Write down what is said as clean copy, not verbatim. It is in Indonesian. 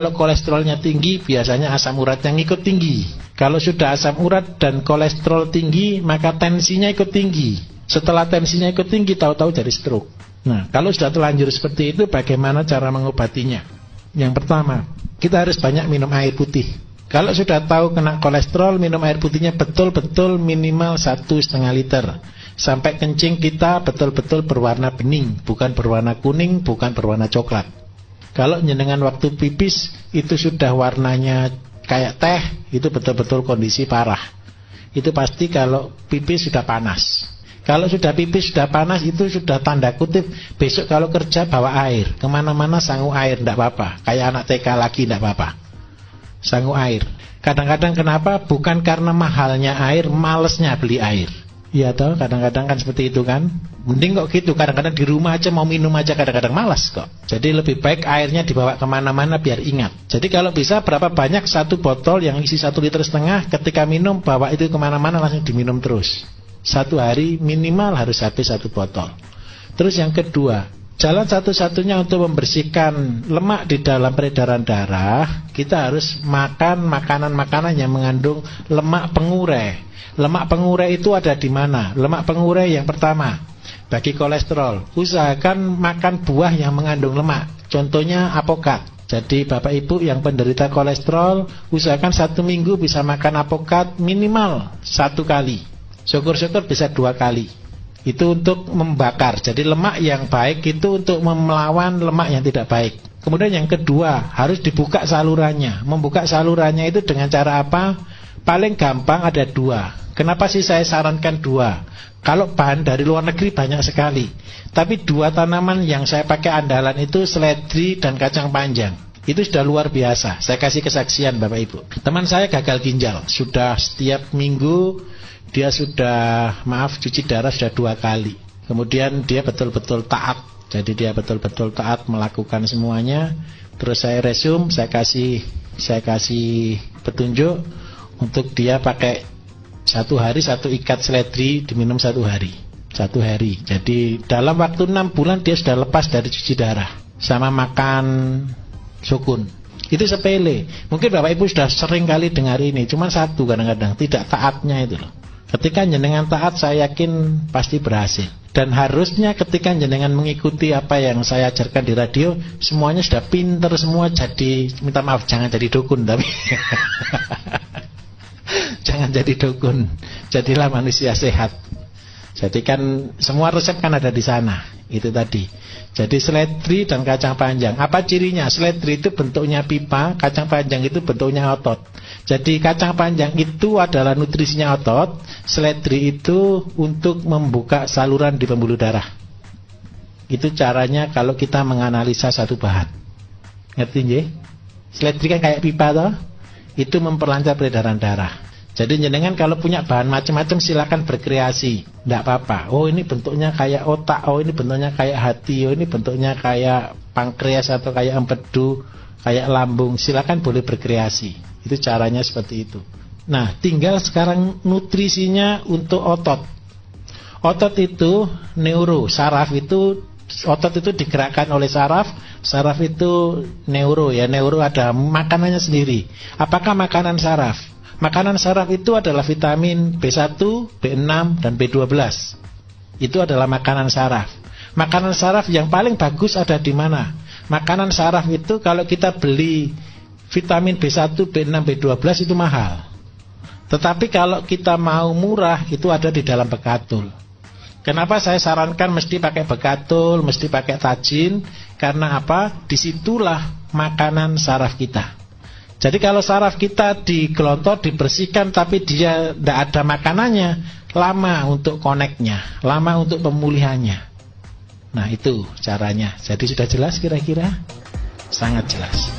Kalau kolesterolnya tinggi, biasanya asam uratnya ngikut tinggi. Kalau sudah asam urat dan kolesterol tinggi, maka tensinya ikut tinggi. Setelah tensinya ikut tinggi, tahu-tahu jadi stroke. Nah, kalau sudah terlanjur seperti itu, bagaimana cara mengobatinya? Yang pertama, kita harus banyak minum air putih. Kalau sudah tahu kena kolesterol, minum air putihnya betul-betul minimal 1,5 liter. Sampai kencing kita betul-betul berwarna bening, bukan berwarna kuning, bukan berwarna coklat. Kalau jenengan waktu pipis itu sudah warnanya kayak teh, itu betul-betul kondisi parah. Itu pasti kalau pipis sudah panas. Kalau sudah pipis sudah panas, itu sudah tanda kutip besok kalau kerja bawa air, kemana-mana sangu air, tidak apa-apa. Kayak anak TK lagi tidak apa-apa, sangu air. Kadang-kadang kenapa? Bukan karena mahalnya air, malesnya beli air. Iya toh, kadang-kadang kan seperti itu kan. Mending kok gitu, kadang-kadang di rumah aja mau minum aja kadang-kadang malas kok. Jadi lebih baik airnya dibawa kemana-mana biar ingat. Jadi kalau bisa berapa banyak satu botol yang isi 1,5 liter, ketika minum bawa itu kemana-mana langsung diminum terus. Satu hari minimal harus habis 1 botol. Terus yang kedua, jalan satu-satunya untuk membersihkan lemak di dalam peredaran darah, kita harus makan makanan-makanan yang mengandung lemak pengurai. Lemak pengurai itu ada di mana? Lemak pengurai yang pertama, bagi kolesterol, usahakan makan buah yang mengandung lemak. Contohnya apokat. Jadi Bapak Ibu yang penderita kolesterol, usahakan 1 minggu bisa makan apokat minimal 1 kali. Syukur-syukur bisa 2 kali. Itu untuk membakar. Jadi lemak yang baik itu untuk melawan lemak yang tidak baik. Kemudian yang kedua, harus dibuka salurannya. Membuka salurannya itu dengan cara apa? Paling gampang ada 2. Kenapa sih saya sarankan 2? Kalau bahan dari luar negeri banyak sekali, tapi 2 tanaman yang saya pakai andalan itu seledri dan kacang panjang. Itu sudah luar biasa. Saya kasih kesaksian Bapak Ibu. Teman saya gagal ginjal, sudah setiap minggu dia sudah cuci darah sudah 2 kali. Kemudian dia betul-betul taat. Jadi dia betul-betul taat melakukan semuanya. Terus saya resume, saya kasih petunjuk untuk dia pakai 1 hari 1 ikat seledri diminum 1 hari. 1 hari. Jadi dalam waktu 6 bulan dia sudah lepas dari cuci darah. Sama makan sukun. Itu sepele. Mungkin Bapak Ibu sudah sering kali dengar ini. Cuma satu kadang-kadang tidak taatnya itu loh. Ketika jenengan taat, saya yakin pasti berhasil. Dan harusnya ketika jenengan mengikuti apa yang saya ajarkan di radio, semuanya sudah pinter semua. Jadi minta maaf, jangan jadi dukun tapi jangan jadi dukun, jadilah manusia sehat. Jadi kan semua resep kan ada di sana. Itu tadi. Jadi seledri dan kacang panjang. Apa cirinya? Seledri itu bentuknya pipa, kacang panjang itu bentuknya otot. Jadi kacang panjang itu adalah nutrisinya otot, seledri itu untuk membuka saluran di pembuluh darah. Itu caranya kalau kita menganalisa satu bahan. Ngerti nggih? Seledri kan kayak pipa toh? Itu memperlancar peredaran darah. Jadi jenengan kalau punya bahan macam-macam silakan berkreasi, tidak apa-apa. Oh ini bentuknya kayak otak, oh ini bentuknya kayak hati, oh ini bentuknya kayak pankreas atau kayak empedu, kayak lambung. Silakan boleh berkreasi. Itu caranya seperti itu. Nah, tinggal sekarang nutrisinya untuk otot. Otot itu neuro, saraf itu otot itu digerakkan oleh saraf. Saraf itu neuro ya, neuro ada makanannya sendiri. Apakah makanan saraf? Makanan saraf itu adalah vitamin B1, B6, dan B12. Itu adalah makanan saraf. Makanan saraf yang paling bagus ada di mana? Makanan saraf itu kalau kita beli vitamin B1, B6, B12 itu mahal. Tetapi kalau kita mau murah itu ada di dalam bekatul. Kenapa saya sarankan mesti pakai bekatul, mesti pakai tajin? Karena apa? Disitulah makanan saraf kita. Jadi kalau saraf kita digelontor, dibersihkan, tapi dia tidak ada makanannya, lama untuk koneknya, lama untuk pemulihannya. Nah itu caranya. Jadi sudah jelas kira-kira? Sangat jelas.